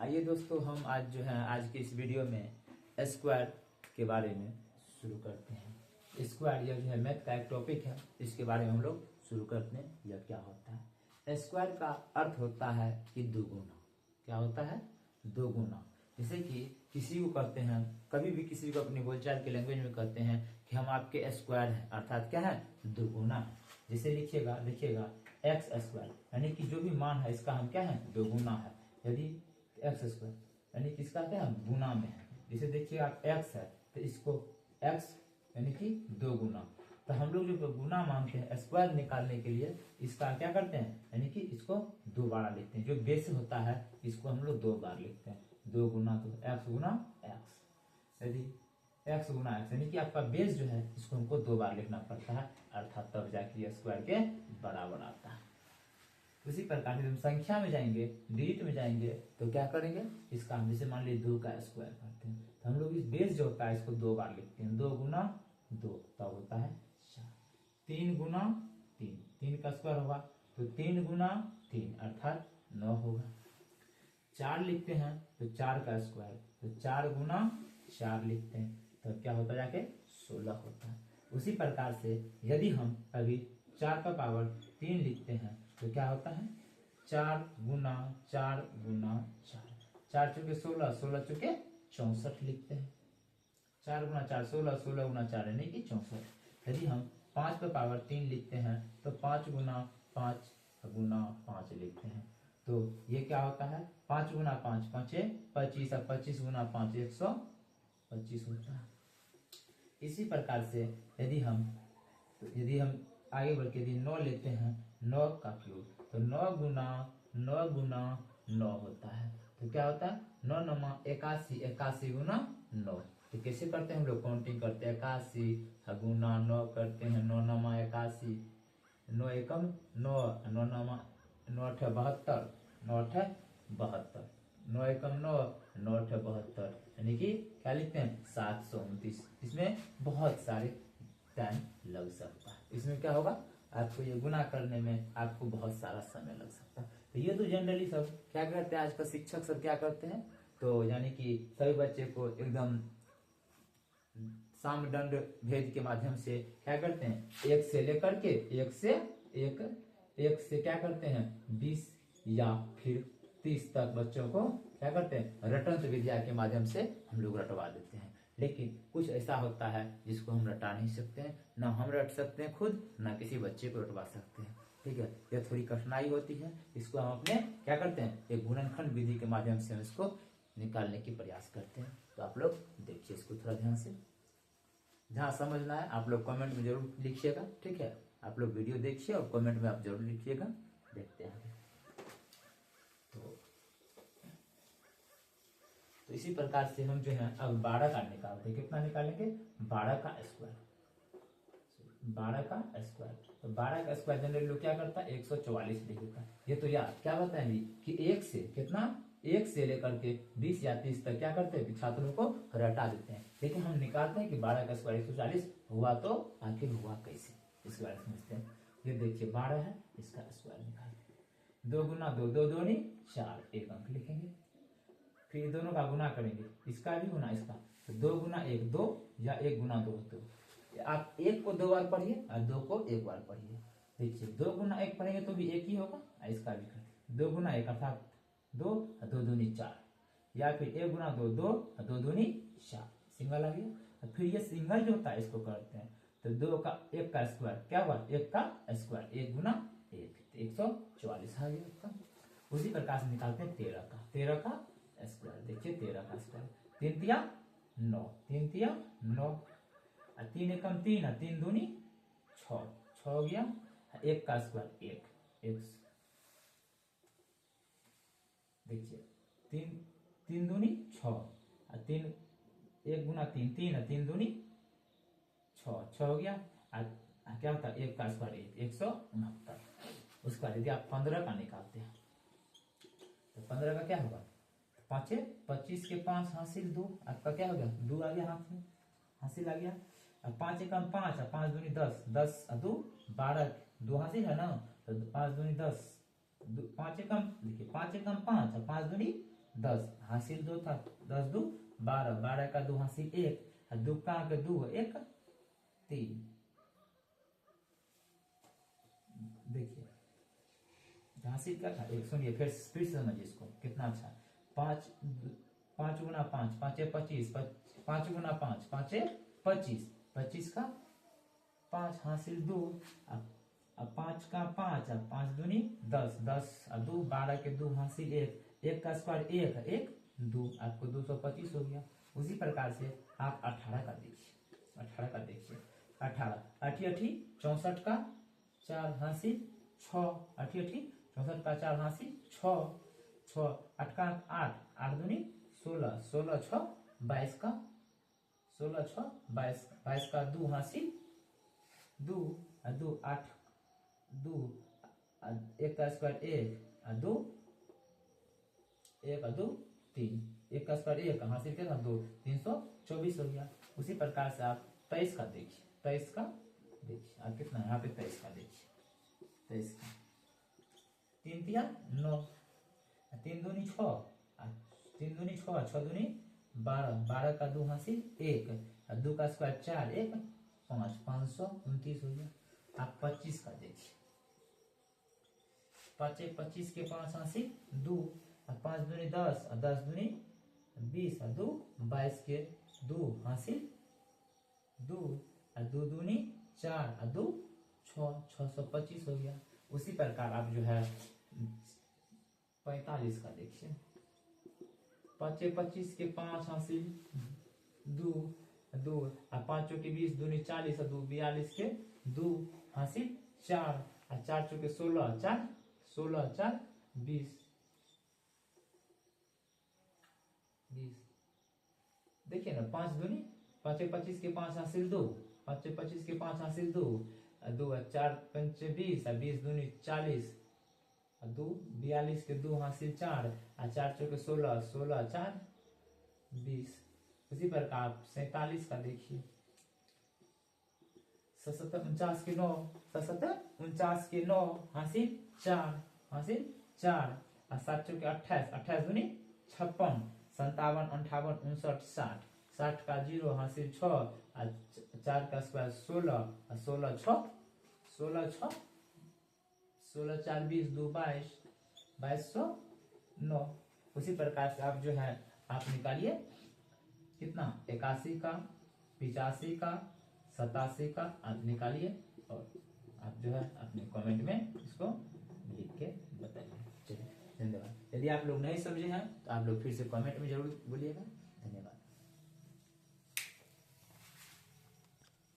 आइए दोस्तों, हम आज जो है आज के इस वीडियो में स्क्वायर के बारे में शुरू करते हैं। स्क्वायर यह जो है मैथ का एक टॉपिक है, इसके बारे में हम लोग शुरू करते हैं। यह क्या होता है? स्क्वायर का अर्थ होता है कि दोगुना। क्या होता है? दोगुना। जैसे कि किसी को कहते हैं, कभी भी किसी को अपनी बोलचाल के लैंग्वेज में कहते हैं कि हम आपके स्क्वायर हैं, अर्थात क्या है? दोगुना है। जैसे देखिएगा एक्स स्क्वायर, यानी कि जो भी मान है इसका हम क्या है? दोगुना है। यदि एक्स स्क्वायर यानी कि इसका क्या है? गुना में है। जैसे देखिए आप एक्स है तो इसको एक्स यानी कि दो गुना। तो हम लोग जो गुना मानते हैं स्क्वायर निकालने के लिए इसका क्या करते हैं? यानी कि इसको दो बार लिखते हैं। जो बेस होता है इसको हम लोग दो बार लिखते हैं। दो गुना तो एक्स गुना एक्स। यदि एक्स गुना एक्स यानी कि आपका बेस जो है इसको हमको दो बार लिखना पड़ता है, अर्थात तब जाके स्क्वायर के बराबर आता है। उसी प्रकार से हम संख्या में जाएंगे, डिजिट में जाएंगे तो क्या करेंगे? इसका हम जैसे मान लीजिए 2 का स्क्वायर करते हैं तो हम लोग इस बेस जो होता है इसको दो बार लिखते हैं। 2 गुना 2 तब होता है 4। 3 गुना 3, 3 का स्क्वायर होगा तो 3 गुना 3 अर्थात 9 होगा। 4 लिखते हैं तो 4 का स्क्वायर तो 4 गुना 4 लिखते हैं तो क्या होता है? जाके 16 होता है। उसी प्रकार से यदि हम अभी 4 का पावर 3 लिखते हैं तो क्या होता है? 4 गुना 4 गुना 4, 4 चुके 16, 16 चुके 64 लिखते हैं। 4 गुना 4 16, 16 गुना 4 यानी कि 64। यदि हम 5 का पावर 3 लिखते हैं तो 5 गुना 5 गुना 5 लिखते हैं तो ये क्या होता है? 5 गुना 5 5 25, 25 गुना 5 125 होता है। इसी प्रकार से यदि हम आगे बढ़ के यदि 9 लेते हैं, 9 का क्यूब तो 9 गुना 9 होता है। तो क्या होता है? 9 9 81, 81 गुना 9। तो कैसे करते हैं हम लोग? काउंटिंग करते हैं 81 गुना 9 करते हैं। 9 9 81, 9 एकम 9, 9 9 9 8 72, 9 8 72, 9 एकम 9, 9 8 72 यानी कि क्या लिखते हैं? 729। इसमें बहुत सारे टाइम लग सकता है। इसमें क्या होगा? आपको ये गुना करने में आपको बहुत सारा समय लग सकता है। तो ये तो जनरली सब क्या करते हैं, आज का शिक्षक सब क्या करते हैं, तो यानी कि सभी बच्चे को एकदम सामदंड भेद के माध्यम से क्या करते हैं? एक से लेकर के एक से क्या करते हैं? 20 या फिर 30 तक बच्चों को क्या करते हैं? रटंत विद्या के माध्यम से हम लोग रटवा देते हैं। लेकिन कुछ ऐसा होता है जिसको हम रटा नहीं सकते हैं, ना हम रट सकते हैं खुद, ना किसी बच्चे को रटवा सकते हैं। ठीक है, यह थोड़ी कठिनाई होती है। इसको हम अपने क्या करते हैं? एक गुणनखंड विधि के माध्यम से हम इसको निकालने की प्रयास करते हैं। तो आप लोग देखिए इसको थोड़ा ध्यान से, जहाँ समझना है आप लोग कमेंट में जरूर लिखिएगा। ठीक है, आप लोग वीडियो देखिए और कमेंट में आप जरूर लिखिएगा। देखते हैं तो इसी प्रकार से हम जो है अब 12 का निकालते हैं। कितना निकालेंगे? 12 का स्क्वायर। 12 का स्क्वायर तो 12 का स्क्वायर जनरली लोग क्या करता है? 144 लिखता है। ये तो यार क्या बताएंगे कि एक से कितना, एक से लेकर के 20 या 30 तक क्या करते हैं कि छात्रों को रटा देते हैं। लेकिन हम निकालते हैं कि 12 का स्क्वायर 140 हुआ तो आखिर हुआ कैसे, इसके बारे में समझते हैं। ये देखिए 12 है, इसका स्क्वायर निकालते हैं। 2 गुना 2, 2 दूनी 4, एक अंक लिखेंगे। फिर दोनों का गुना करेंगे, इसका भी गुना इसका, तो 2 गुना 1 2 या 1 गुना 2 2। आप 1 को 2 बार पढ़िए और 2 को 1 बार पढ़िए। देखिए 2 गुना 1 पढ़ेंगे तो भी 1 ही होगा, इसका भी करेंगे 2 गुना 1 अर्थात 2, 2 दूनी 4, या फिर 1 गुना 2 2, 2 दूनी 4, सिंगल आ गया। फिर ये सिंगल जो होता है इसको करते हैं तो 2 का 1 का स्क्वायर क्या हुआ? 1 का स्क्वायर, 1 गुना 1 144 आ गया। उसी प्रकार से निकालते हैं 13 का स्क्वायर। देखिए 13 का स्क्वायर, 3 तिया 9, 3 तिया 9, 3 एकम 3, 3 दूनी 6, 6 हो गया। 1 का स्क्वायर 1, 1 देखिए 3 3 दूनी 6, 3 1 गुना 3 3, 3 दूनी 6, 6 हो गया। क्या होता है? 1 का स्क्वायर 169। उसके बाद यदि आप 15 का निकालते हैं तो 15 का क्या होगा? 5 25 के 5 हासिल 2, आपका क्या हो गया? 2 आ गया हाथ में, हासिल आ गया। अब 5 एकम 5, 5 दूनी 10, 10 2 12, 2 हासिल है ना, तो 5 दूनी 10, 5 एकम देखिए 5 एकम 5, 5 दूनी 10 हासिल 2 था, 10 2 12, 12 का 2 हासिल 1, 2 कहाँ के 2 1 3। देखिए हासिल क्या था एक, सुनिए फिर से समझिए इसको कितना अच्छा। 5 5 गुना 5 5 25, 5 गुना 5 5 25, 25 का 5 हासिल 2, अब 5 का 5, अब 5 दूनी 10, 10 अब 2 12 के 2 हासिल 1, 1 का स्क्वायर 1 1 2, आपको 225 हो गया। उसी प्रकार से आप 18 का देखिए, 18 का देखिए, 18 अठी अठी 64 का 4 हासिल 6, अठी अठी 64 का 4 हासिल 6, 6 8 का 8, 8 दूनी 16, 16 6 22 का 16 6 22, 22 का 2 हासिल 2, 2 8 2, 1 का स्क्वायर 1 2 1 2 3, 1 का स्क्वायर 1 हासिल कितना 2, 324 हो गया। उसी प्रकार से आप 23 का देखिए, 23 का देखिए आप कितना यहाँ पे 23 का देखिए, 23 का 3 तिया 9, 3 दूनी 6, 3 दूनी 6, 6 दूनी 12, 12 का 2 हासिल 1, 2 का स्क्वायर 4 1 5, 529 हो गया। आप 25 का देखिए, 5 25 के 5 हासिल 2, 5 दूनी 10, 10 दूनी 20, 2 22 के 2 हासिल 2, 2 दूनी 4, 2 6, 625 हो गया। उसी प्रकार आप जो है 45 का देखिए, 5 25 के 5 हासिल 2, 2 5 चौके 20, दूनी 40, 2 42 के 2 हासिल 4, 4 चौके 16, 4 16 4 20 20। देखिए ना 5 दूनी 5 25 के 5 हासिल 2, 5 25 के 5 हासिल 2, 2 4 5 20, 20 दूनी 40, 2 42 के 2 हासिल 4, 4 चौके 16, 16 4 20। उसी प्रकार 47 का देखिए, 49 के 9, 49 के 9 हासिल 4 हासिल 4, 7 चौके 28, 28 दूनी 56, 57 58 59 60, 60 का 0 हासिल 6, 4 का स्क्वायर 16, 16 6 16 6 16 4 20, 2 22, 2209। उसी प्रकार से आप जो है आप निकालिए कितना 81 का 85 का 87 का आप निकालिए, और आप जो है अपने कमेंट में इसको लिख के बताइए। चलिए धन्यवाद। यदि आप लोग नहीं समझे हैं तो आप लोग फिर से कमेंट में जरूर बोलिएगा। धन्यवाद।